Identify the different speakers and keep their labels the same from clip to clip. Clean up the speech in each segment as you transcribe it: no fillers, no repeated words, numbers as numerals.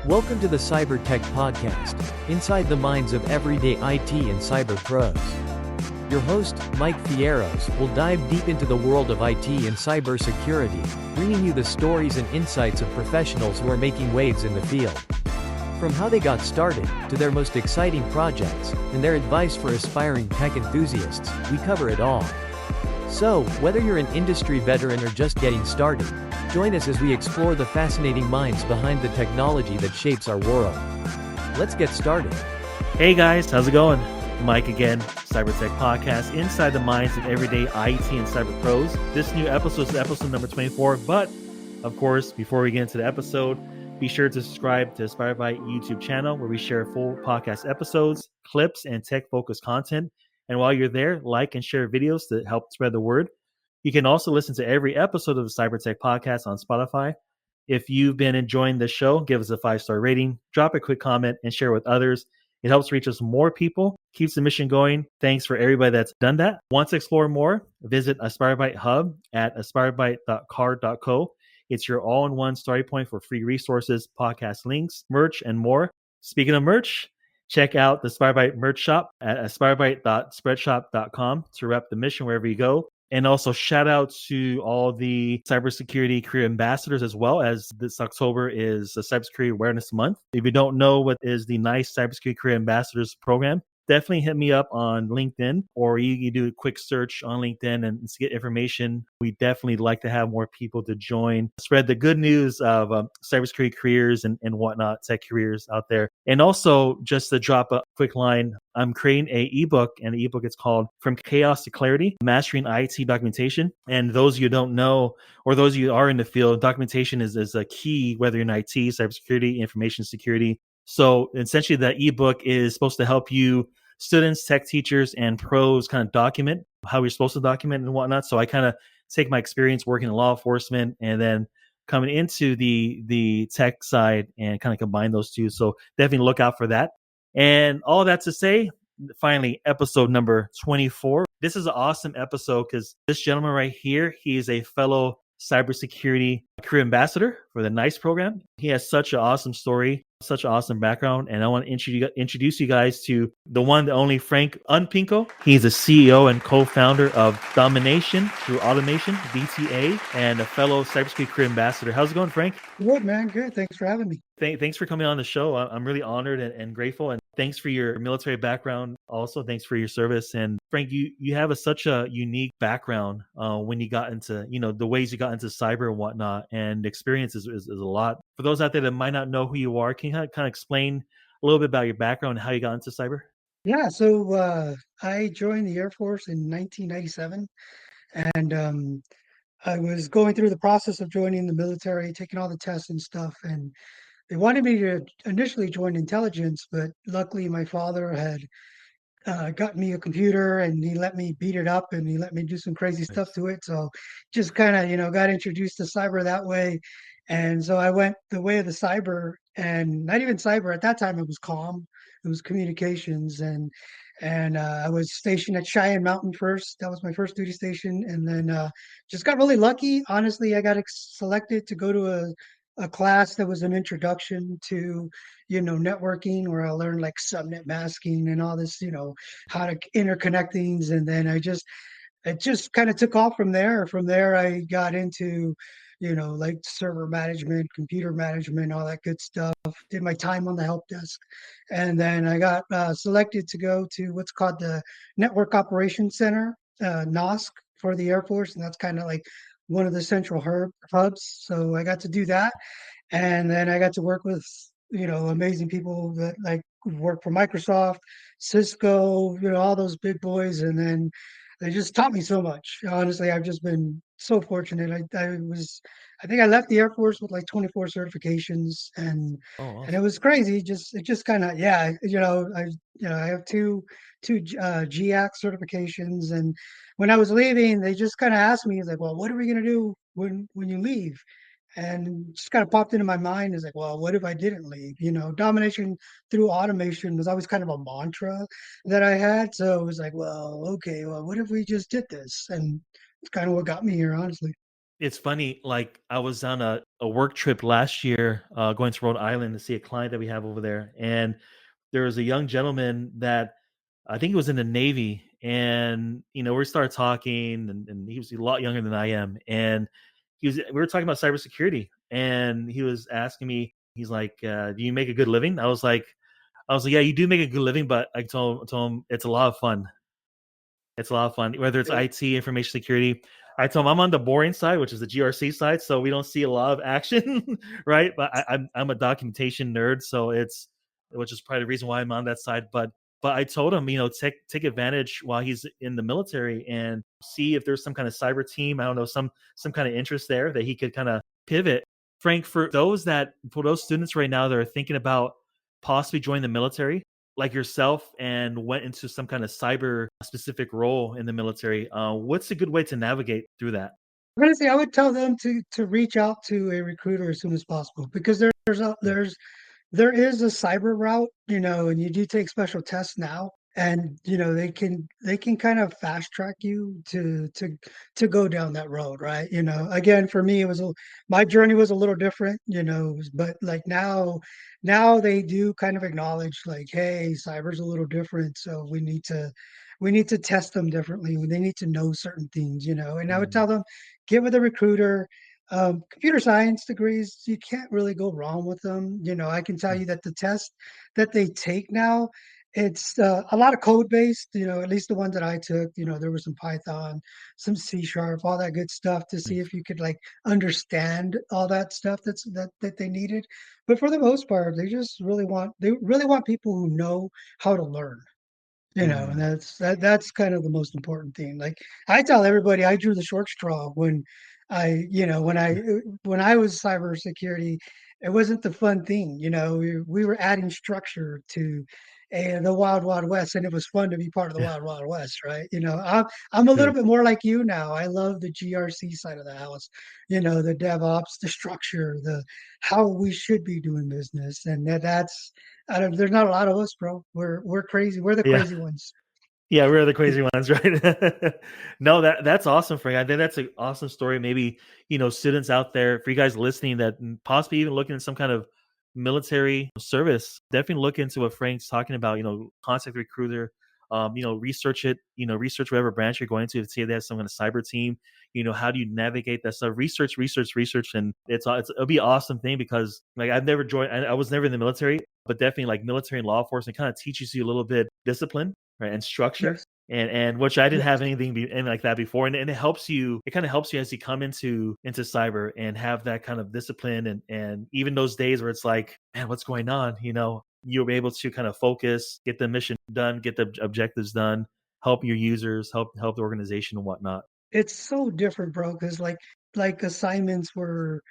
Speaker 1: Welcome to the Cyber Tech Podcast, inside the minds of everyday IT and cyber pros. Your host, Mike Fierros, will dive deep into the world of IT and cybersecurity, bringing you the stories and insights of professionals who are making waves in the field. From how they got started, to their most exciting projects, and their advice for aspiring tech enthusiasts, we cover it all. So, whether you're an industry veteran or just getting started, join us as we explore the fascinating minds behind the technology that shapes our world. Let's get started.
Speaker 2: Hey guys, how's it going? Mike again, Cyber Tech Podcast, inside the minds of everyday IT and cyber pros. This new episode is episode number 24, but of course, before we get into the episode, be sure to subscribe to AspireByte YouTube channel where we share full podcast episodes, clips, and tech-focused content. And while you're there, like and share videos to help spread the word. You can also listen to every episode of the Cyber Tech Podcast on Spotify. If you've been enjoying the show, give us a 5-star rating, drop a quick comment, and share with others. It helps reach us more people, keeps the mission going. Thanks for everybody that's done that. Want to explore more? Visit AspireByte Hub at aspirebyte.card.co. It's your all-in-one starting point for free resources, podcast links, merch, and more. Speaking of merch, check out the AspireByte merch shop at aspirebyte.spreadshop.com to rep the mission wherever you go. And also shout out to all the cybersecurity career ambassadors, as well as this October is a Cybersecurity Awareness Month. If you don't know what is the NICE Cybersecurity Career Ambassadors program, definitely hit me up on LinkedIn, or you do a quick search on LinkedIn and get information. We definitely like to have more people to join, spread the good news of cybersecurity careers and whatnot, tech careers out there. And also, just to drop a quick line, I'm creating an ebook, and the ebook is called From Chaos to Clarity, Mastering IT Documentation. And those of you who don't know, or those of you who are in the field, documentation is a key, whether you're in IT, cybersecurity, information security. So essentially that ebook is supposed to help you students, tech teachers, and pros kind of document how you're supposed to document and whatnot. So I kind of take my experience working in law enforcement and then coming into the tech side and kind of combine those two. So definitely look out for that. And all that to say, finally, episode number 24. This is an awesome episode because this gentleman right here, he is a fellow cybersecurity career ambassador for the NICE program. He has such an awesome story, such an awesome background, and I want to introduce you guys to the one, the only Frank Unpingco. He's a CEO and co-founder of Domination, Thru Automation, DTA, and a fellow cybersecurity career ambassador. How's it going, Frank?
Speaker 3: Good, man. Good. Thanks for having me.
Speaker 2: Thanks for coming on the show. I'm really honored and grateful. And thanks for your military background. Also, thanks for your service. And Frank, you have such a unique background when you got into, the ways you got into cyber and whatnot. And experience is a lot. For those out there that might not know who you are, can you kind of explain a little bit about your background and how you got into cyber?
Speaker 3: Yeah. So I joined the Air Force in 1997, and I was going through the process of joining the military, taking all the tests and stuff. And they wanted me to initially join intelligence, but luckily my father had gotten me a computer and he let me beat it up and he let me do some crazy stuff to it. So just kind of, got introduced to cyber that way. And so I went the way of the cyber, and not even cyber at that time. It was comm, it was communications, and I was stationed at Cheyenne Mountain first. That was my first duty station, and then just got really lucky. Honestly, I got selected to go to a class that was an introduction to networking, where I learned like subnet masking and all this, how to interconnect things. And then it just kind of took off from there. From there, I got into, like server management, computer management, all that good stuff. Did my time on the help desk. And then I got selected to go to what's called the Network Operations Center, NOSC, for the Air Force. And that's kind of like one of the central hubs. So I got to do that. And then I got to work with, amazing people that like work for Microsoft, Cisco, all those big boys. And then they just taught me so much. Honestly, I've just been so fortunate. I think I left the Air Force with like 24 certifications, and
Speaker 2: Oh,
Speaker 3: and it was crazy. It just kind of, yeah, I have two GAC certifications, and when I was leaving, they just kind of asked me, like, well, what are we gonna do when you leave? And just kind of popped into my mind is like, well, what if I didn't leave? Domination through automation was always kind of a mantra that I had. So it was like, well, okay, well, what if we just did this? And it's kind of what got me here, honestly.
Speaker 2: It's funny, like I was on a work trip last year, going to Rhode Island to see a client that we have over there. And there was a young gentleman that I think he was in the Navy. And, we started talking, and he was a lot younger than I am. And we were talking about cybersecurity. And he was asking me, he's like, do you make a good living? I was like, yeah, you do make a good living, but I told him it's a lot of fun. It's a lot of fun, whether it's
Speaker 3: Yeah.
Speaker 2: IT, information security. I told him I'm on the boring side, which is the GRC side, so we don't see a lot of action, right? But I'm a documentation nerd, so which is probably the reason why I'm on that side. But I told him, take advantage while he's in the military and see if there's some kind of cyber team. I don't know, some kind of interest there that he could kind of pivot. Frank, for those students right now that are thinking about possibly joining the military, like yourself, and went into some kind of cyber specific role in the military, what's a good way to navigate through that?
Speaker 3: Honestly, I would tell them to reach out to a recruiter as soon as possible because
Speaker 2: Mm,
Speaker 3: there is a cyber route, and you do take special tests now, and they can kind of fast track you to go down that road, right? Again, for me, my journey was a little different, but like now they do kind of acknowledge like, hey, cyber's a little different, so we need to test them differently. They need to know certain things, and I would
Speaker 2: mm,
Speaker 3: tell them, get with a recruiter. Computer science degrees, you can't really go wrong with them. I can tell
Speaker 2: mm,
Speaker 3: you that the test that they take now, it's a lot of code based. At least the ones that I took. There was some Python, some C sharp, all that good stuff to see if
Speaker 2: nice.
Speaker 3: you could like understand all that stuff that they needed. But for the most part, they really want people who know how to learn. And
Speaker 2: Mm,
Speaker 3: that's kind of the most important thing. Like I tell everybody, I drew the short straw when I, you know, when I was cybersecurity, it wasn't the fun thing. We were adding structure to the Wild Wild West, and it was fun to be part of the
Speaker 2: yeah,
Speaker 3: Wild Wild West, right? I'm a little
Speaker 2: true.
Speaker 3: bit more like you now. I love the GRC side of the house, the DevOps, the structure, the how we should be doing business, and that's there's not a lot of us, bro. We're crazy. We're the
Speaker 2: Yeah.
Speaker 3: crazy ones.
Speaker 2: Yeah, we're the crazy ones, right? No, that's awesome, Frank. I think that's an awesome story. Maybe, students out there, for you guys listening that possibly even looking at some kind of military service, definitely look into what Frank's talking about, contact the recruiter, research it, research whatever branch you're going to see if they have some kind of cyber team, how do you navigate that stuff? Research. And it'll be an awesome thing because like I've never joined, I was never in the military, but definitely like military and law enforcement kind of teaches you a little bit discipline, right, and structure,
Speaker 3: Yes,
Speaker 2: and which I didn't
Speaker 3: yes.
Speaker 2: have anything and like that before, and it kind of helps you as you come into cyber and have that kind of discipline, and even those days where it's like, man, what's going on, you'll be able to kind of focus, get the mission done, get the objectives done, help your users, help the organization and whatnot.
Speaker 3: It's so different, bro. Because like assignments were,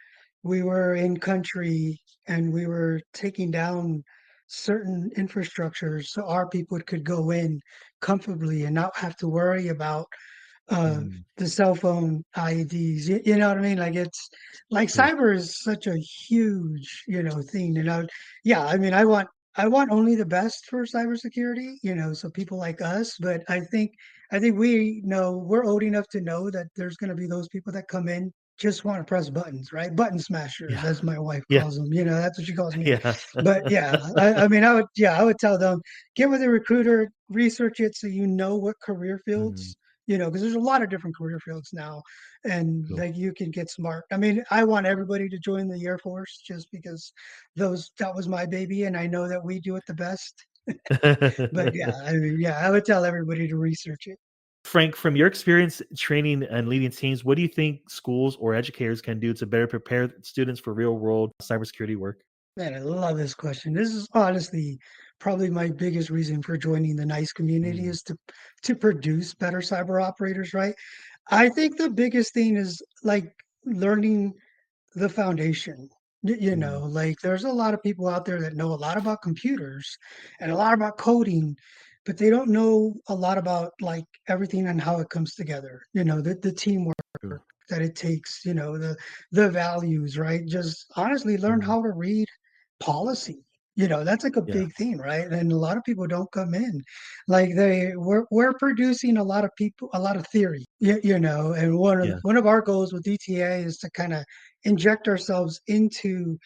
Speaker 3: we were in country and we were taking down certain infrastructures so our people could go in comfortably and not have to worry about uh
Speaker 2: Mm,
Speaker 3: the cell phone IEDs. You know what I mean? Like it's like
Speaker 2: true.
Speaker 3: cyber is such a huge, thing. Yeah, I mean, I want only the best for cybersecurity, so people like us, but I think we know we're old enough to know that there's going to be those people that come in just want to press buttons, right? Button smashers,
Speaker 2: Yeah.
Speaker 3: as my wife
Speaker 2: Yeah.
Speaker 3: calls them. That's what she calls me.
Speaker 2: Yeah.
Speaker 3: But yeah, I mean, I would tell them, get with a recruiter, research it so you know what career
Speaker 2: Mm,
Speaker 3: fields, because there's a lot of different career fields now, and
Speaker 2: cool.
Speaker 3: like you can get smart. I mean, I want everybody to join the Air Force just because that was my baby, and I know that we do it the best. But yeah, I mean, yeah, I would tell everybody to research it.
Speaker 2: Frank, from your experience training and leading teams, what do you think schools or educators can do to better prepare students for real world cybersecurity work?
Speaker 3: Man, I love this question. This is honestly probably my biggest reason for joining the NICE community
Speaker 2: Mm,
Speaker 3: is to produce better cyber operators, right? I think the biggest thing is like learning the foundation.
Speaker 2: mm,
Speaker 3: Like there's a lot of people out there that know a lot about computers and a lot about coding, but they don't know a lot about like everything and how it comes together. The teamwork
Speaker 2: true.
Speaker 3: that it takes, the values, right? Just honestly learn
Speaker 2: Mm,
Speaker 3: how to read policy. That's like a
Speaker 2: Yeah.
Speaker 3: big thing, right? And a lot of people don't come in. Like we're producing a lot of people, a lot of theory, and
Speaker 2: Yeah.
Speaker 3: one of our goals with DTA is to kind of inject ourselves into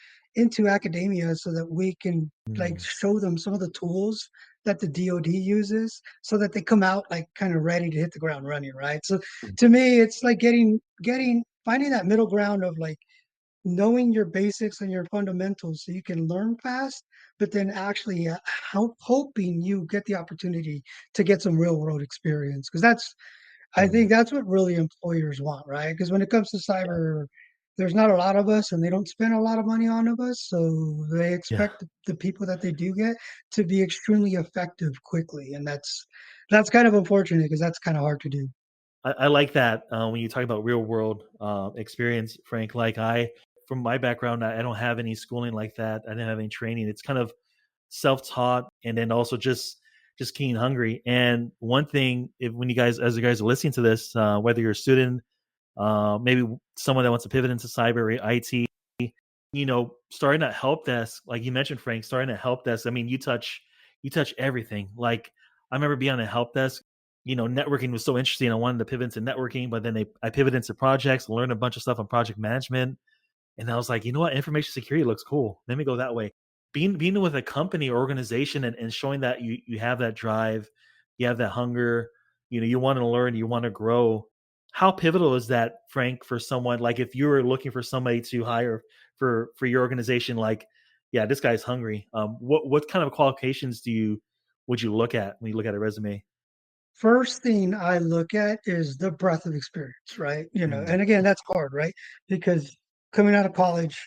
Speaker 3: academia so that we can like
Speaker 2: Mm,
Speaker 3: show them some of the tools that the DoD uses so that they come out like kind of ready to hit the ground running, right? So to me, it's like getting finding that middle ground of like knowing your basics and your fundamentals so you can learn fast, but then actually hoping you get the opportunity to get some real world experience. Because I
Speaker 2: mm,
Speaker 3: think that's what really employers want, right? Because when it comes to cyber, there's not a lot of us and they don't spend a lot of money on of us. So they
Speaker 2: yeah.
Speaker 3: expect the people that they do get to be extremely effective quickly. And that's kind of unfortunate because that's kind of hard to do.
Speaker 2: I like that when you talk about real world experience, Frank. Like from my background, I don't have any schooling like that. I didn't have any training. It's kind of self taught, and then also just keen hungry. And one thing, if when you guys, as you guys are listening to this, whether you're a student, maybe someone that wants to pivot into cyber or IT, starting at help desk, like you mentioned, Frank, starting at help desk. I mean, you touch everything. Like I remember being on a help desk. Networking was so interesting. I wanted to pivot into networking, but then I pivoted into projects, learned a bunch of stuff on project management, and I was like, you know what, information security looks cool. Let me go that way. Being with a company or organization and showing that you have that drive, you have that hunger, you want to learn, you want to grow. How pivotal is that, Frank, for someone like if you were looking for somebody to hire for your organization? Like, yeah, this guy's hungry. What kind of qualifications would you look at when you look at a resume?
Speaker 3: First thing I look at is the breadth of experience, right?
Speaker 2: Mm,
Speaker 3: And again, that's hard, right? Because coming out of college,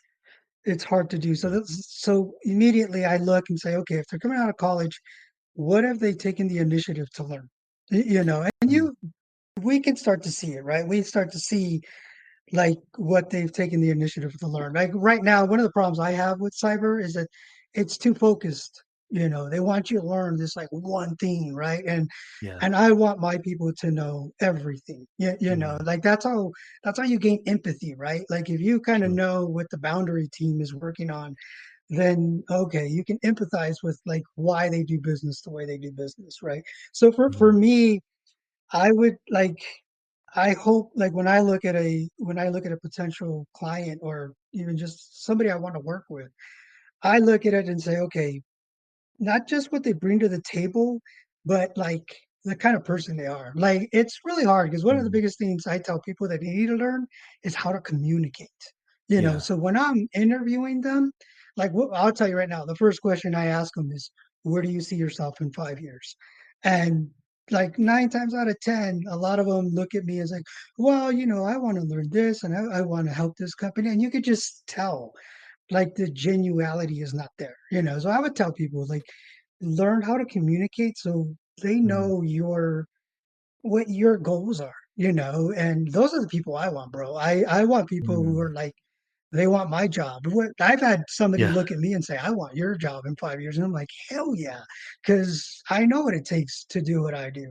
Speaker 3: it's hard to do.
Speaker 2: yeah.
Speaker 3: So immediately I look and say, okay, if they're coming out of college, what have they taken the initiative to learn? And
Speaker 2: Mm,
Speaker 3: we can start to see it, right? We start to see like what they've taken the initiative to learn. Like right now, one of the problems I have with cyber is that it's too focused. They want you to learn this like one thing, right?
Speaker 2: yeah.
Speaker 3: And I want my people to know everything. Yeah,
Speaker 2: Mm,
Speaker 3: like that's how you gain empathy, right? Like if you kind of
Speaker 2: true.
Speaker 3: know what the boundary team is working on, then okay, you can empathize with like why they do business the way they do business, right? So for
Speaker 2: Mm,
Speaker 3: me, I would like I hope like when I look at a potential client or even just somebody I want to work with, I look at it and say, okay, not just what they bring to the table, but like the kind of person they are. Like it's really hard because one of the
Speaker 2: mm,
Speaker 3: biggest things I tell people that they need to learn is how to communicate.
Speaker 2: yeah.
Speaker 3: So when I'm interviewing them, like I'll tell you right now, the first question I ask them is, "Where do you see yourself in 5 years?" And like 9 times out of 10, a lot of them look at me as like, "Well, I want to learn this and I want to help this company," and you could just tell like the genuality is not there. So I would tell people like learn how to communicate so they
Speaker 2: Mm,
Speaker 3: know what your goals are, and those are the people I want, bro. I want people who
Speaker 2: mm,
Speaker 3: are like they want my job. I've had somebody
Speaker 2: yeah.
Speaker 3: look at me and say, I want your job in 5 years. And I'm like, hell yeah. Cause I know what it takes to do what I do.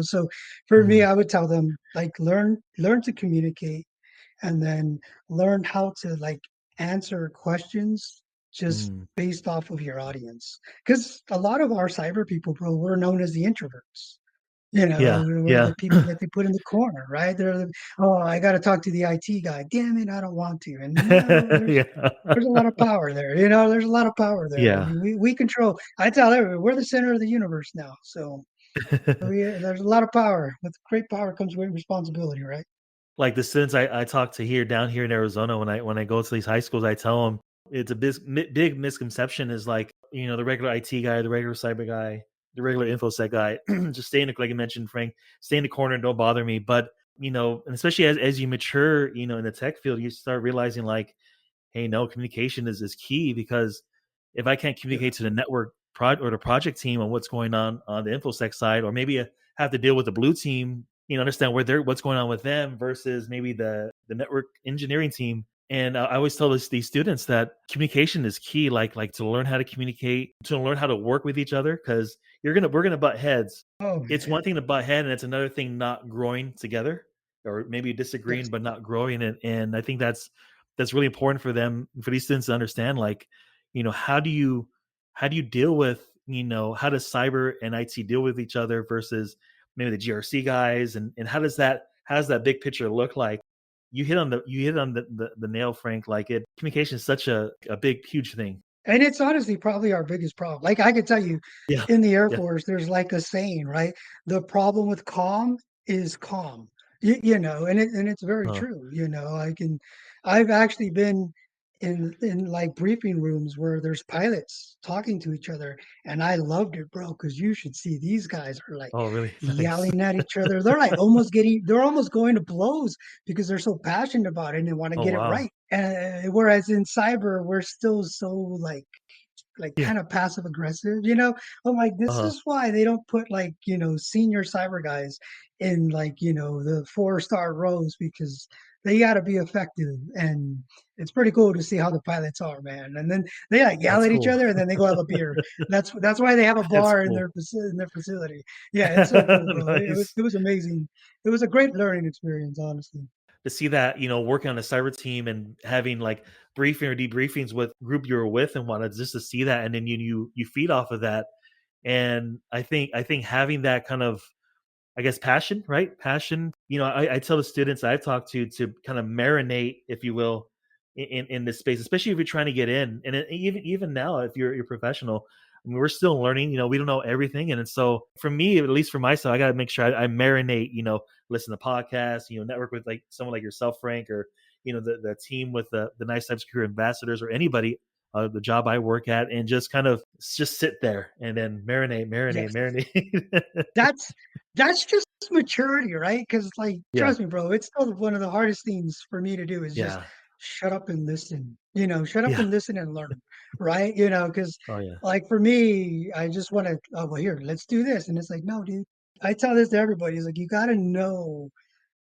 Speaker 3: So for me,
Speaker 2: Mm,
Speaker 3: I would tell them like learn to communicate and then learn how to like answer questions just
Speaker 2: mm.
Speaker 3: based off of your audience. Because a lot of our cyber people, bro, we're known as the introverts.
Speaker 2: Yeah,
Speaker 3: We're
Speaker 2: yeah.
Speaker 3: the people that they put in the corner, right? Oh, I got to talk to the IT guy. Damn it, I don't want to. And
Speaker 2: Yeah.
Speaker 3: there's a lot of power there. There's a lot of power there. I
Speaker 2: Yeah.
Speaker 3: mean, we control. I tell everyone we're the center of the universe now. So there's a lot of power. With great power comes great responsibility, right?
Speaker 2: Like the students I talk to here down here in Arizona, when I go to these high schools, I tell them it's a big misconception is like, the regular IT guy, the regular cyber guy, the regular infosec guy, just stay in the, like you mentioned, Frank, stay in the corner and don't bother me. But, and especially as you mature, in the tech field, you start realizing like, hey, no, communication is key because if I can't
Speaker 3: Yeah.
Speaker 2: communicate to the network or the project team on what's going on the infosec side, or maybe I have to deal with the blue team, understand what's going on with them versus maybe the network engineering team. And I always tell these students that communication is key, like to learn how to communicate, to learn how to work with each other, because we're gonna butt heads.
Speaker 3: Oh,
Speaker 2: It's one thing to butt head, and it's another thing not growing together, or maybe disagreeing
Speaker 3: yes.
Speaker 2: but not growing. And I think that's really important for these students to understand. Like, how do you how do you deal with, how does cyber and IT deal with each other versus maybe the GRC guys, and how does that big picture look like? You hit on the nail, Frank. Like, communication is such a big, huge thing.
Speaker 3: And it's honestly probably our biggest problem. Like I could tell you
Speaker 2: Yeah.
Speaker 3: in the Air
Speaker 2: Yeah.
Speaker 3: Force, there's like a saying, right? The problem with calm is calm. And it's very
Speaker 2: Uh,
Speaker 3: true. I've actually been in like briefing rooms where there's pilots talking to each other, and I loved it, bro, because you should see these guys are like
Speaker 2: oh, really? Nice.
Speaker 3: yelling at each other. They're almost going to blows because they're so passionate about it and they want to
Speaker 2: Oh,
Speaker 3: get it
Speaker 2: wow.
Speaker 3: right. Whereas in cyber, we're still so like
Speaker 2: Yeah.
Speaker 3: kind of passive aggressive. I'm like, this
Speaker 2: Uh,
Speaker 3: is why they don't put like, senior cyber guys in like, the 4-star rows because they got to be effective. And it's pretty cool to see how the pilots are, man. And then they like yell
Speaker 2: that's
Speaker 3: at each
Speaker 2: cool.
Speaker 3: other and then they go have a beer. That's why they have a
Speaker 2: That's
Speaker 3: bar in
Speaker 2: cool.
Speaker 3: their facility. Yeah, it's so cool, bro. It was
Speaker 2: Nice.
Speaker 3: it was amazing. It was a great learning experience, honestly.
Speaker 2: To see that, working on a cyber team and having like briefing or debriefings with group you were with and whatnot, just to see that, and then you feed off of that. And I think having that kind of, I guess, passion, right? Passion. I tell the students I've talked to kind of marinate, if you will, in this space, especially if you're trying to get in. And even now, if you're professional, I mean, we're still learning. We don't know everything, and so for me, at least for myself, I got to make sure I marinate. Listen to podcasts. Network with like someone like yourself, Frank, or the team with the nice cybersecurity ambassadors, or anybody. The job I work at, and just kind of just sit there and then
Speaker 3: Yes.
Speaker 2: marinate.
Speaker 3: That's that's just maturity, right? Because like,
Speaker 2: Yeah.
Speaker 3: trust me, bro, it's still one of the hardest things for me to do is just
Speaker 2: Yeah.
Speaker 3: shut up and listen. Shut up
Speaker 2: Yeah.
Speaker 3: and listen and learn, right? Because
Speaker 2: Oh, yeah.
Speaker 3: like for me, I just want to, oh well, here, let's do this, and it's like, no, dude. I tell this to everybody. It's like you got to know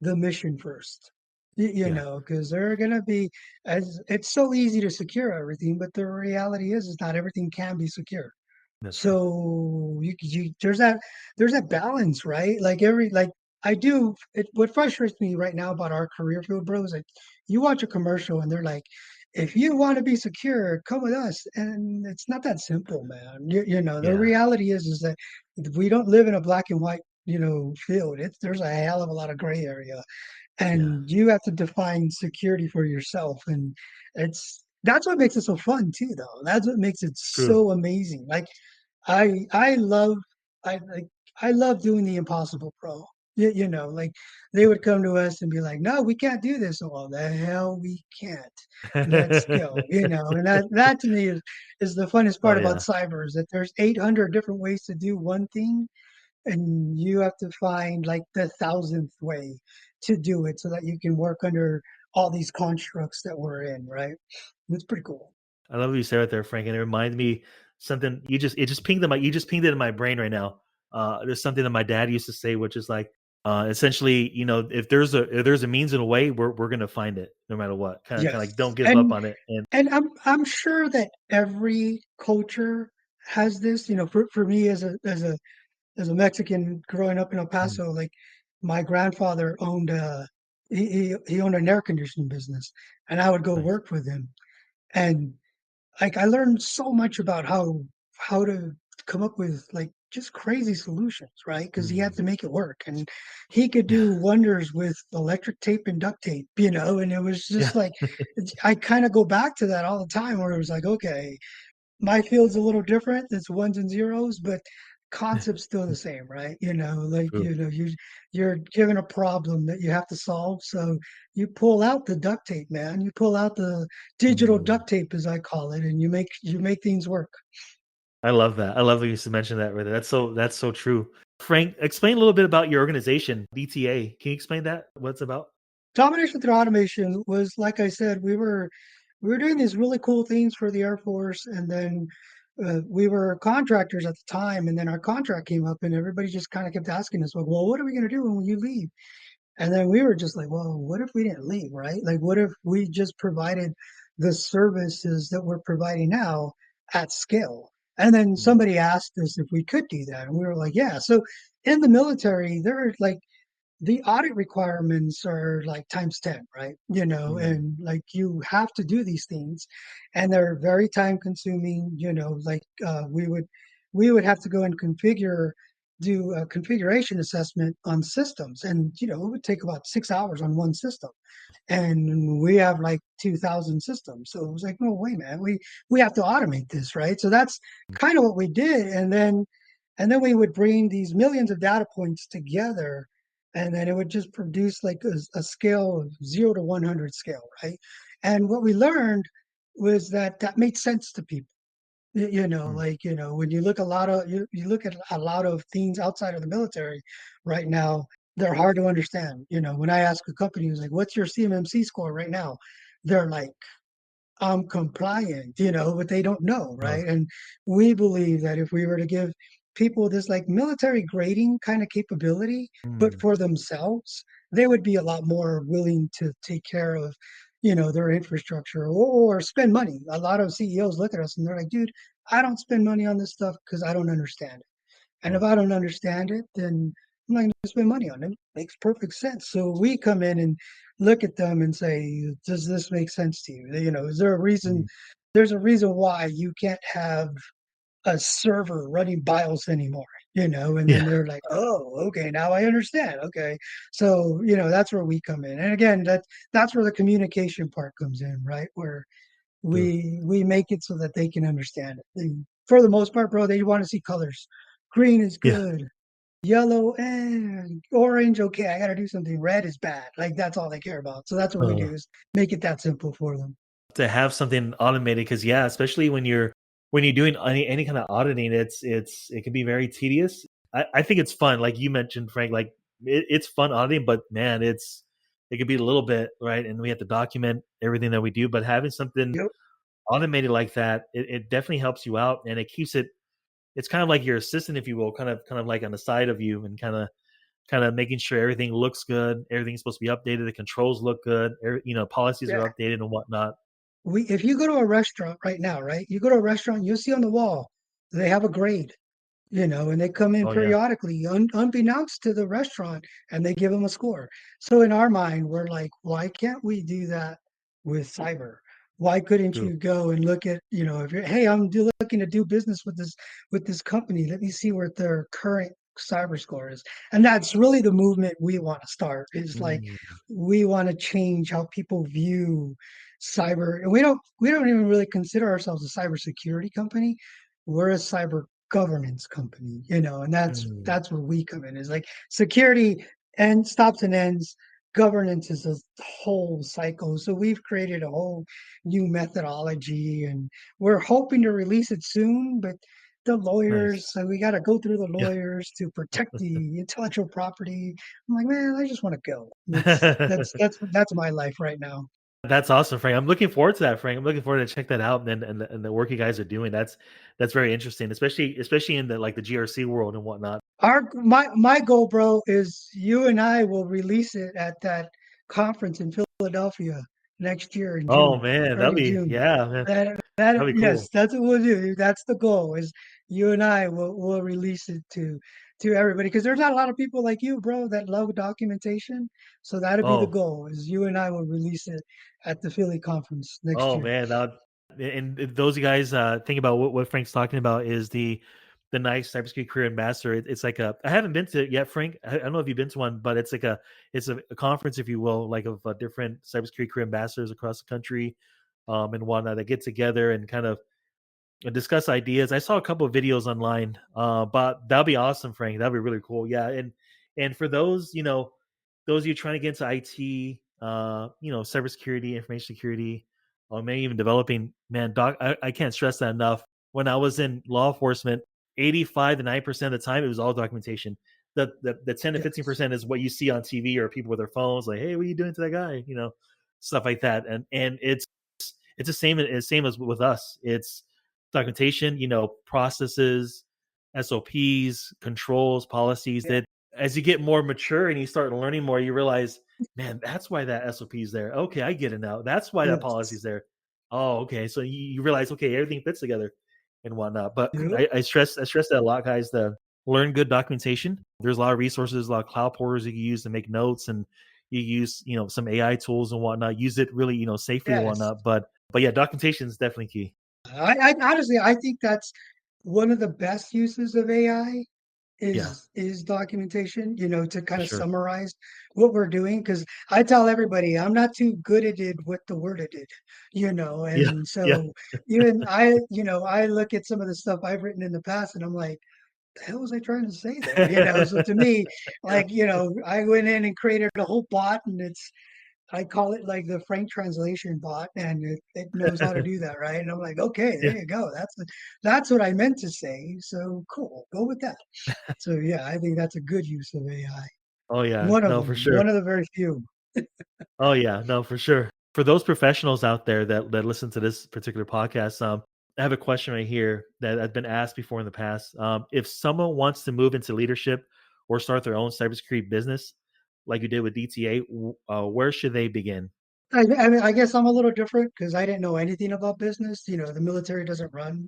Speaker 3: the mission first.
Speaker 2: Yeah.
Speaker 3: Because there are gonna be, as it's so easy to secure everything, but the reality is not everything can be secure.
Speaker 2: That's true.
Speaker 3: So there's that balance, right? Like I do it. What frustrates me right now about our career field, bro, is like you watch a commercial and they're like, if you want to be secure, come with us, and it's not that simple, man. The
Speaker 2: Yeah.
Speaker 3: reality is that we don't live in a black and white field. There's a hell of a lot of gray area,
Speaker 2: Yeah.
Speaker 3: and you have to define security for yourself, and that's what makes it so fun too, though. That's what makes it
Speaker 2: True.
Speaker 3: so amazing. Like I love I love doing the impossible, bro. Like they would come to us and be like, "No, we can't do this." Well, the hell we can't. Let's go. And that to me is the funnest
Speaker 2: Oh,
Speaker 3: part about
Speaker 2: yeah.
Speaker 3: cyber is that there's 800 different ways to do one thing, and you have to find like the thousandth way to do it so that you can work under all these constructs that we're in, right? It's pretty cool.
Speaker 2: I love what you said right there, Frank, and it reminds me something you just pinged it in my brain right now. There's something that my dad used to say, which is like, essentially, if there's a means and a way, we're gonna find it no matter what. Kind of
Speaker 3: Yes.
Speaker 2: like, don't give up
Speaker 3: And
Speaker 2: on it. And
Speaker 3: And I'm sure that every culture has this. For me as a Mexican growing up in El
Speaker 2: mm,
Speaker 3: Paso, like my grandfather owned he owned an air conditioning business, and I would go
Speaker 2: nice.
Speaker 3: work with him. And like I learned so much about how to come up with like just crazy solutions, right? Because he had
Speaker 2: Mm,
Speaker 3: to make it work, and he could
Speaker 2: yeah.
Speaker 3: do wonders with electric tape and duct tape, and it was
Speaker 2: Yeah.
Speaker 3: just like I kind of go back to that all the time, where it was like, okay, my field's a little different. It's ones and zeros, but concept's still the same, right? Like
Speaker 2: True.
Speaker 3: you're given a problem that you have to solve, so you pull out the duct tape, man. You pull out the digital
Speaker 2: Mm.
Speaker 3: duct tape, as I call it, and you make things work.
Speaker 2: I love that. I love that you just mentioned that right there. That's so true. Frank, explain a little bit about your organization, DTA. Can you explain that? What it's about?
Speaker 3: Domination through automation was, like I said, we were doing these really cool things for the Air Force, and then we were contractors at the time, and then our contract came up, and everybody just kind of kept asking us, well, what are we going to do when you leave? And then we were just like, well, what if we didn't leave, right? Like, what if we just provided the services that we're providing now at scale? And then
Speaker 2: Mm,
Speaker 3: somebody asked us if we could do that, and we were like, yeah. So in the military, there are like the audit requirements are like times 10, right?
Speaker 2: Mm,
Speaker 3: And like you have to do these things and they're very time consuming, like we would have to go and do a configuration assessment on systems and it would take about 6 hours on one system and we have like 2000 systems. So it was like, no way, man, we have to automate this, right? So that's kind of what we did. And then we would bring these millions of data points together and then it would just produce like a scale of 0 to 100 scale, right? And what we learned was that that made sense to people.
Speaker 2: mm.
Speaker 3: Like when you look at a lot of things outside of the military right now, they're hard to understand. When I ask a company who's like, what's your CMMC score right now, they're like, I'm compliant, but they don't know,
Speaker 2: Uh,
Speaker 3: right? And we believe that if we were to give people this like military grading kind of capability, but
Speaker 2: mm,
Speaker 3: for themselves, they would be a lot more willing to take care of, their infrastructure or spend money. A lot of CEOs look at us and they're like, dude, I don't spend money on this stuff because I don't understand it. And
Speaker 2: mm,
Speaker 3: if I don't understand it, then I'm not going to spend money on it. Makes perfect sense. So we come in and look at them and say, does this make sense to you? Is there a reason?
Speaker 2: mm.
Speaker 3: There's a reason why you can't have a server running BIOS anymore, and then
Speaker 2: Yeah,
Speaker 3: they're like, oh, okay, now I understand. Okay. So, that's where we come in. And again, that's where the communication part comes in, right? Where
Speaker 2: true.
Speaker 3: we make it so that they can understand it. For the most part, bro, they want to see colors. Green is
Speaker 2: Yeah.
Speaker 3: good. Yellow and orange, okay, I gotta do something. Red is bad. Like that's all they care about. So that's what we
Speaker 2: Uh,
Speaker 3: do is make it that simple for them.
Speaker 2: to have something automated, because yeah, especially when you're doing any kind of auditing, it can be very tedious. I think it's fun, like you mentioned, Frank. Like it's fun auditing, but man, it could be a little bit right, and we have to document everything that we do. But having something
Speaker 3: Yep.
Speaker 2: automated like that, it definitely helps you out, and it keeps it. It's kind of like your assistant, if you will, kind of like on the side of you, and kind of making sure everything looks good, everything's supposed to be updated, the controls look good, policies
Speaker 3: Yeah.
Speaker 2: are updated and whatnot.
Speaker 3: If you go to a restaurant right now, right? You go to a restaurant, you'll see on the wall, they have a grade. And they come in
Speaker 2: Oh yeah.
Speaker 3: periodically, unbeknownst to the restaurant, and they give them a score. So in our mind, we're like, why can't we do that with cyber? Why couldn't
Speaker 2: True.
Speaker 3: you go and look at, if you're, hey, looking to do business with this company. Let me see what their current cyber score is. And that's really the movement we want to start. Is like
Speaker 2: Mm,
Speaker 3: we want to change how people view cyber. And we don't even really consider ourselves a cybersecurity company. We're a cyber governance company, and that's
Speaker 2: mm,
Speaker 3: that's where we come in. Is like security and stops and ends. Governance is a whole cycle. So we've created a whole new methodology, and we're hoping to release it soon. But the lawyers,
Speaker 2: nice.
Speaker 3: so we got to go through the
Speaker 2: Yeah.
Speaker 3: lawyers to protect the intellectual property. I'm like, man, I just want to go. That's my life right now.
Speaker 2: That's awesome, Frank. I'm looking forward to that, Frank. I'm looking forward to check that out and the work you guys are doing. That's very interesting, especially in the like the GRC world and whatnot.
Speaker 3: My goal, bro, is you and I will release it at that conference in Philadelphia next year in
Speaker 2: Oh
Speaker 3: June,
Speaker 2: man, that'd
Speaker 3: early
Speaker 2: be
Speaker 3: June.
Speaker 2: yeah, man.
Speaker 3: That
Speaker 2: That'd be
Speaker 3: yes,
Speaker 2: cool.
Speaker 3: that's what we'll do. That's the goal. Is you and I will release it to everybody because there's not a lot of people like you, bro, that love documentation. So that'll be the
Speaker 2: Oh,
Speaker 3: goal. Is you and I will release it at the Philly conference next
Speaker 2: oh
Speaker 3: year.
Speaker 2: man, that and those guys think about what Frank's talking about is the nice cybersecurity career ambassador. It's like I haven't been to it yet, Frank. I don't know if you've been to one, but it's a conference, if you will, like of different cybersecurity career ambassadors across the country, and whatnot that get together and kind of discuss ideas. I saw a couple of videos online, but that'd be awesome, Frank. That'd be really cool. Yeah, and for those those of you trying to get into IT, cybersecurity, information security, or maybe even developing, man, doc, I can't stress that enough. When I was in law enforcement, 85 to 90% of the time, it was all documentation. The 10 to
Speaker 3: Yes.
Speaker 2: 15% is what you see on TV or people with their phones, like, hey, what are you doing to that guy? Stuff like that. And it's the same as with us. It's documentation, processes, SOPs, controls, policies
Speaker 3: Yeah.
Speaker 2: that as you get more mature and you start learning more, you realize, man, that's why that SOP is there. Okay, I get it now. That's why that policy is
Speaker 3: Yes.
Speaker 2: there. Oh, okay. So you realize, okay, everything fits together and whatnot. But
Speaker 3: Yep.
Speaker 2: I stress that a lot, guys. learn good documentation. There's a lot of resources, a lot of cloud portals you can use to make notes, and you use some AI tools and whatnot. Use it really safely and
Speaker 3: Yes.
Speaker 2: whatnot. But yeah, documentation is definitely key.
Speaker 3: I honestly, I think that's one of the best uses of AI
Speaker 2: Yeah,
Speaker 3: is documentation, to kind
Speaker 2: for
Speaker 3: of
Speaker 2: sure.
Speaker 3: summarize what we're doing. Because I tell everybody I'm not too good at it what the word it
Speaker 2: Yeah,
Speaker 3: and
Speaker 2: yeah,
Speaker 3: so even I look at some of the stuff I've written in the past and I'm like, the hell was I trying to say there? So to me,
Speaker 2: yeah,
Speaker 3: like, I went in and created a whole bot and I call it like the Frank translation bot, and it knows how to do that, right? And I'm like, okay, there
Speaker 2: yeah.
Speaker 3: you go. That's what I meant to say. So cool, go with that. So yeah, I think that's a good use of AI.
Speaker 2: Oh yeah,
Speaker 3: One of
Speaker 2: no, for
Speaker 3: them,
Speaker 2: sure.
Speaker 3: one of the very few.
Speaker 2: Oh yeah, no, for sure. For those professionals out there that listen to this particular podcast, I have a question right here that I've been asked before in the past. If someone wants to move into leadership or start their own cybersecurity business, like you did with DTA, where should they begin?
Speaker 3: I mean, I guess I'm a little different because I didn't know anything about business. The military doesn't run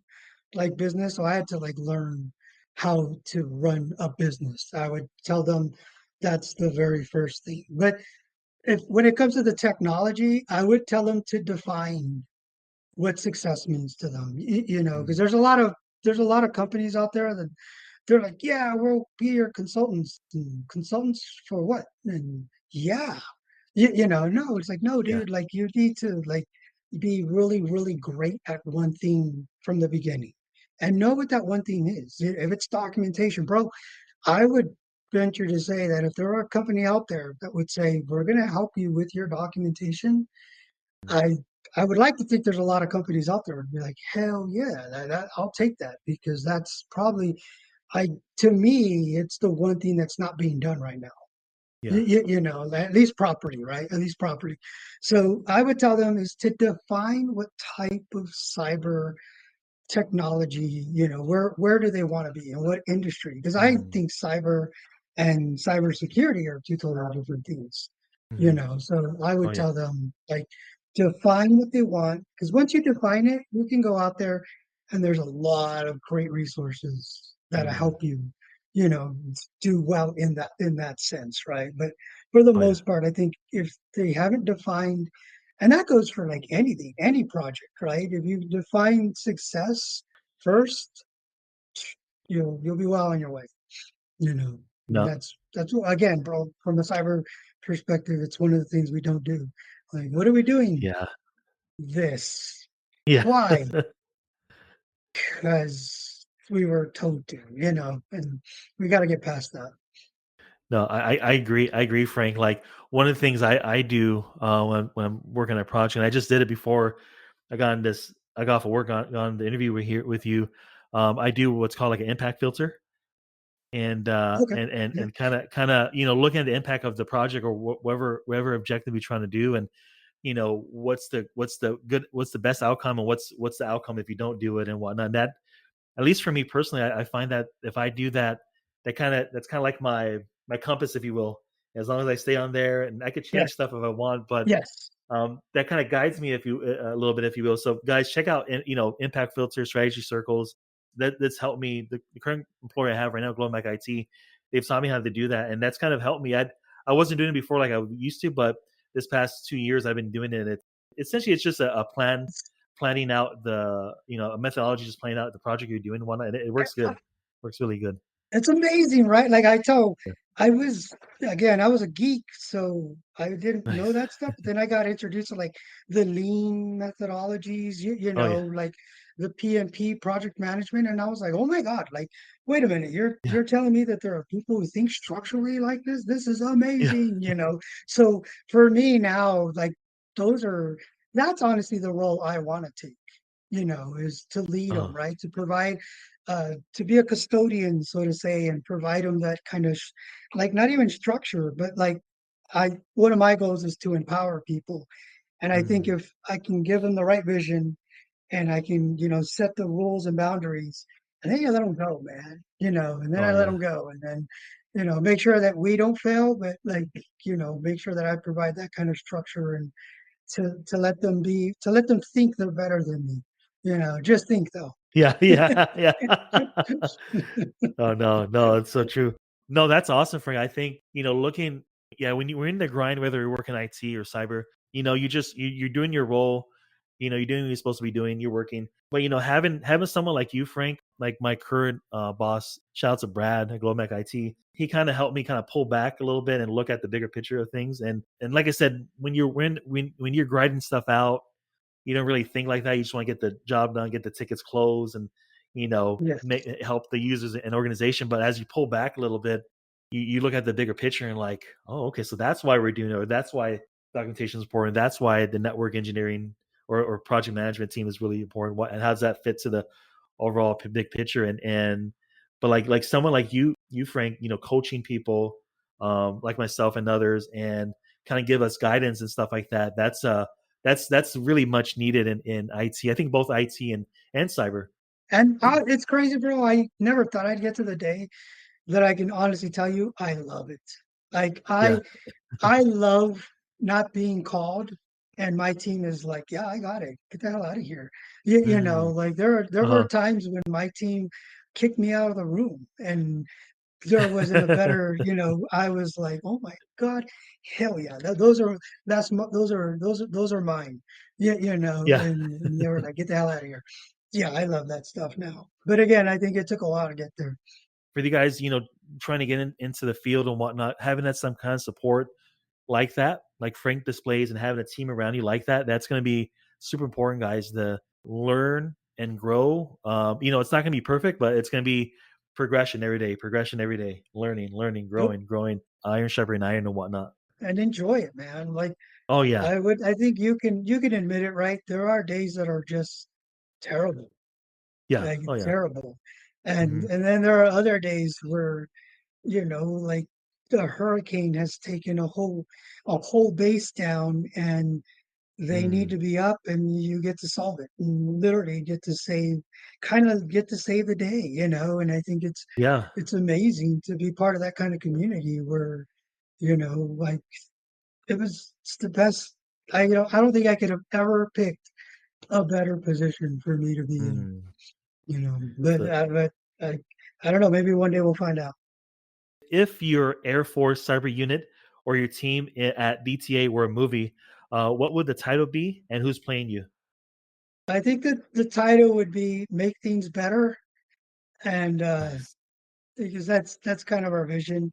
Speaker 3: like business, so I had to like learn how to run a business. I would tell them that's the very first thing. But if when it comes to the technology, I would tell them to define what success means to them. Because
Speaker 2: Mm,
Speaker 3: there's a lot of companies out there that they're like, yeah, we'll be your consultants. And consultants for what? And yeah, no, it's like, no,
Speaker 2: yeah.
Speaker 3: dude, like you need to like be really, really great at one thing from the beginning and know what that one thing is. If it's documentation, bro, I would venture to say that if there were a company out there that would say, we're going to help you with your documentation,
Speaker 2: Mm,
Speaker 3: I I would like to think there's a lot of companies out there would be like, hell yeah, I'll take that because that's probably I to me, it's the one thing that's not being done right now.
Speaker 2: yeah.
Speaker 3: At least property, right? At least property. So I would tell them is to define what type of cyber technology, where do they want to be in what industry? Because I
Speaker 2: Mm,
Speaker 3: think cyber and cybersecurity are two totally different things,
Speaker 2: mhm.
Speaker 3: So I
Speaker 2: Oh
Speaker 3: would
Speaker 2: yeah.
Speaker 3: tell them like define what they want because once you define it, you can go out there and there's a lot of great resources that'll
Speaker 2: Mm,
Speaker 3: help you, you know, do well in that sense, right? But for the
Speaker 2: oh yeah.
Speaker 3: most part, I think if they haven't defined and that goes for like anything, any project, right? If you define success first, you'll be well on your way. You know,
Speaker 2: No.
Speaker 3: again, bro, from a cyber perspective, it's one of the things we don't do. Like, what are we doing?
Speaker 2: Yeah.
Speaker 3: This.
Speaker 2: Yeah.
Speaker 3: Why? Because we were told to, and we got to get past that.
Speaker 2: No, I agree. I agree, Frank. Like one of the things I do when I'm working on a project, and I just did it before I got off of work on the interview with you. I do what's called like an impact filter, and
Speaker 3: Okay.
Speaker 2: and kind of looking at the impact of the project or whatever objective you're trying to do, and what's the best outcome, and what's the outcome if you don't do it and whatnot. And that, at least for me personally, I find that if I do that, that's kind of like my compass, if you will. As long as I stay on there, and I could change
Speaker 3: Yes.
Speaker 2: stuff if I want, but
Speaker 3: Yes.
Speaker 2: that kind of guides me, if you a little bit, if you will. So, guys, check out impact filter strategy circles. That's helped me. The current employer I have right now, Global Mac IT, they've taught me how to do that, and that's kind of helped me. I wasn't doing it before like I used to, but this past 2 years I've been doing it. Essentially it's just a plan, planning out a methodology, just planning out the project you're doing and whatnot. And it works good. Works really good.
Speaker 3: It's amazing, right? Like
Speaker 2: Yeah.
Speaker 3: I was again, I was a geek, so I didn't know
Speaker 2: Nice.
Speaker 3: that stuff. But then I got introduced to like the lean methodologies,
Speaker 2: Oh yeah.
Speaker 3: like the PMP project management, and I was like, oh my God, like, wait a minute, you're
Speaker 2: Yeah.
Speaker 3: you're telling me that there are people who think structurally like this? This is
Speaker 2: Yeah.
Speaker 3: amazing. So for me now, like those are that's honestly the role I want to take, is to lead them,
Speaker 2: Oh
Speaker 3: right? To be a custodian, so to say, and provide them that kind of like not even structure, but like one of my goals is to empower people. And I think
Speaker 2: mm,
Speaker 3: if I can give them the right vision and I can, set the rules and boundaries, and then you let them go, man, and then
Speaker 2: oh
Speaker 3: I let
Speaker 2: yeah.
Speaker 3: them go. And then, make sure that we don't fail, but like, make sure that I provide that kind of structure and to let them think they're better than me. Just think though.
Speaker 2: Yeah, yeah, yeah. Oh no, it's so true. No, that's awesome, Frank. I think looking, yeah, when you were in the grind, whether you're working IT or cyber, you're doing your role. You're doing what you're supposed to be doing. You're working, but having someone like you, Frank, like my current boss. Shout out to Brad at Glomac IT. He kind of helped me kind of pull back a little bit and look at the bigger picture of things. And like I said, when you're grinding stuff out, you don't really think like that. You just want to get the job done, get the tickets closed, and
Speaker 3: Yes.
Speaker 2: help the users and organization. But as you pull back a little bit, you look at the bigger picture and like, oh, okay, so that's why we're doing it, or that's why documentation is important. That's why the network engineering or project management team is really important. And how does that fit to the overall big picture? But like someone like you Frank, coaching people like myself and others, and kind of give us guidance and stuff like that. That's really much needed in IT. I think both IT and cyber.
Speaker 3: And it's crazy, bro. I never thought I'd get to the day that I can honestly tell you I love it. Like
Speaker 2: Yeah.
Speaker 3: I love not being called, and my team is like, "Yeah, I got it. Get the hell out of here."
Speaker 2: Mm,
Speaker 3: Like there were
Speaker 2: uh-huh.
Speaker 3: times when my team kicked me out of the room, and there wasn't a better, I was like, "Oh my God, hell yeah! Those are mine." Yeah,
Speaker 2: Yeah.
Speaker 3: and they were like, "Get the hell out of here." Yeah, I love that stuff now. But again, I think it took a while to get there.
Speaker 2: For you guys, trying to get into the field and whatnot, having that some kind of support like that, like Frank displays, and having a team around you like that, that's going to be super important, guys, to learn and grow. It's not going to be perfect, but it's going to be progression every day, learning,
Speaker 3: Yep,
Speaker 2: growing, iron sharpening iron and whatnot.
Speaker 3: and enjoy it, man. Like
Speaker 2: Oh yeah,
Speaker 3: I think you can admit it, right? There are days that are just terrible,
Speaker 2: yeah,
Speaker 3: like
Speaker 2: oh yeah.
Speaker 3: terrible. And
Speaker 2: Hmm.
Speaker 3: and then there are other days where, like the hurricane has taken a whole base down, and they need
Speaker 2: Mm.
Speaker 3: to be up, and you get to solve it and literally get to save the day, and I think it's
Speaker 2: Yeah.
Speaker 3: it's amazing to be part of that kind of community where, like it's the best. I don't think I could have ever picked a better position for me to be in,
Speaker 2: Mm.
Speaker 3: but
Speaker 2: So
Speaker 3: I don't know, maybe one day we'll find out.
Speaker 2: if your Air Force cyber unit or your team at DTA were a movie, what would the title be and who's playing you?
Speaker 3: I think that the title would be Make Things Better, and
Speaker 2: Nice.
Speaker 3: because that's kind of our vision.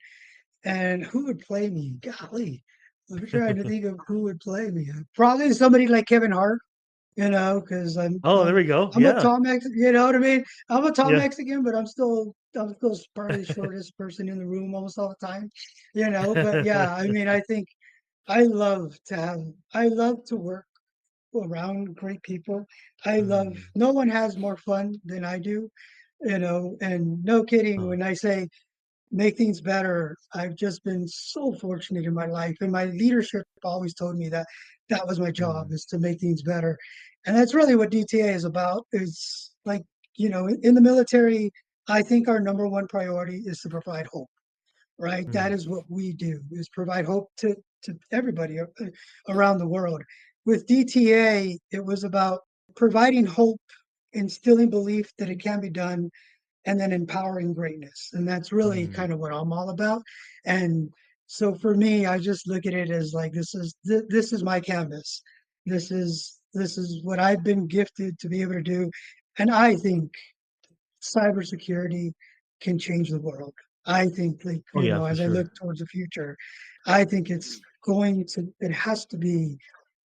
Speaker 3: And who would play me? Golly, I'm trying to think of who would play me. Probably somebody like Kevin Hart, because I'm
Speaker 2: Oh, there
Speaker 3: I'm
Speaker 2: we go.
Speaker 3: I'm a
Speaker 2: Yeah.
Speaker 3: tall Mexican. You know what I mean? I'm a tall
Speaker 2: Yeah.
Speaker 3: Mexican, but I'm still probably the shortest person in the room almost all the time. But yeah, I mean, I love to have I love to work around great people.
Speaker 2: Mm.
Speaker 3: No one has more fun than I do, and no kidding
Speaker 2: Oh.
Speaker 3: when I say make things better. I've just been so fortunate in my life, and my leadership always told me that that was my job,
Speaker 2: Mm.
Speaker 3: is to make things better. And that's really what DTA is about. It's like, in the military, I think our number one priority is to provide hope, right? That
Speaker 2: Mm.
Speaker 3: is what we do, is provide hope to everybody around the world. With DTA, it was about providing hope, instilling belief that it can be done, and then empowering greatness. And that's really
Speaker 2: Mm.
Speaker 3: kind of what I'm all about. And so for me, I just look at it as like, this is my canvas. This is what I've been gifted to be able to do. And I think cybersecurity can change the world. I think, like,
Speaker 2: Oh yeah, for
Speaker 3: as I look
Speaker 2: sure.
Speaker 3: towards the future, I think it has to be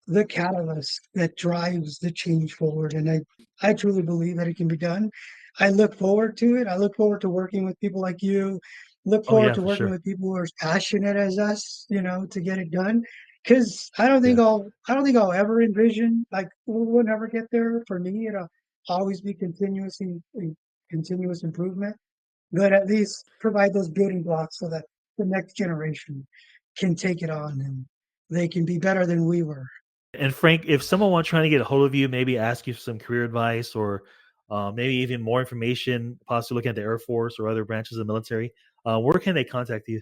Speaker 3: the catalyst that drives the change forward. And I truly believe that it can be done. I look forward to it. I look forward to working with people like you, look
Speaker 2: Oh
Speaker 3: forward
Speaker 2: yeah,
Speaker 3: to
Speaker 2: for
Speaker 3: working
Speaker 2: sure.
Speaker 3: with people who are as passionate as us, to get it done. Because
Speaker 2: Yeah.
Speaker 3: I don't think I'll ever envision, like, we'll never get there. For me, it'll always be continuous improvement, but at least provide those building blocks so that the next generation can take it on, and they can be better than we were.
Speaker 2: And Frank, if someone wants trying to get a hold of you, maybe ask you for some career advice or maybe even more information, possibly looking at the Air Force or other branches of the military, where can they contact you?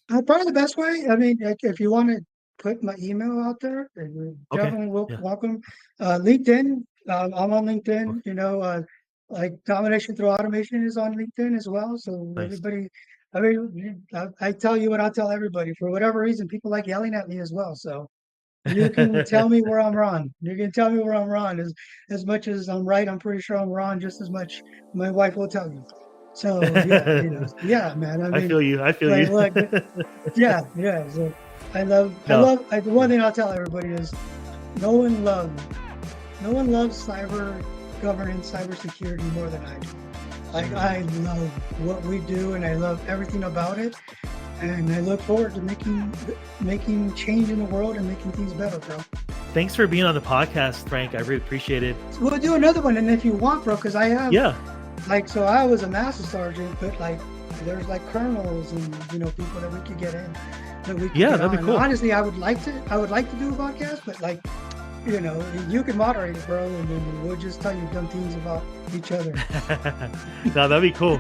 Speaker 3: Probably the best way. I mean, if you want to put my email out there, you're
Speaker 2: Okay.
Speaker 3: definitely
Speaker 2: Yeah.
Speaker 3: welcome. LinkedIn. I'm on
Speaker 2: Okay.
Speaker 3: LinkedIn. like Domination Through Automation is on LinkedIn as well. So
Speaker 2: Nice.
Speaker 3: everybody, I mean, I tell you what I'll tell everybody. For whatever reason, people like yelling at me as well. So you can tell me where I'm wrong. You can tell me where I'm wrong. As much as I'm right, I'm pretty sure I'm wrong just as much. My wife will tell you. So yeah, yeah, man. I
Speaker 2: I
Speaker 3: mean,
Speaker 2: feel you. I feel
Speaker 3: like,
Speaker 2: you.
Speaker 3: look, yeah, yeah. So
Speaker 2: No.
Speaker 3: the one thing I'll tell everybody is no one loves, no one loves cyber governance, cybersecurity more than I do. Like, I love what we do and I love everything about it. And I look forward to making change in the world and making things better, bro.
Speaker 2: Thanks for being on the podcast, Frank. I really appreciate it.
Speaker 3: So we'll do another one, and if you want, bro, because I have,
Speaker 2: Yeah.
Speaker 3: like, so I was a master sergeant, but like, there's like colonels and people that we could get in, that we could
Speaker 2: Yeah,
Speaker 3: get
Speaker 2: that'd be
Speaker 3: on.
Speaker 2: cool.
Speaker 3: Honestly, I would like to do a podcast, but like, you can moderate it, bro, and then we'll just tell you dumb things about each other.
Speaker 2: No, that'd be cool.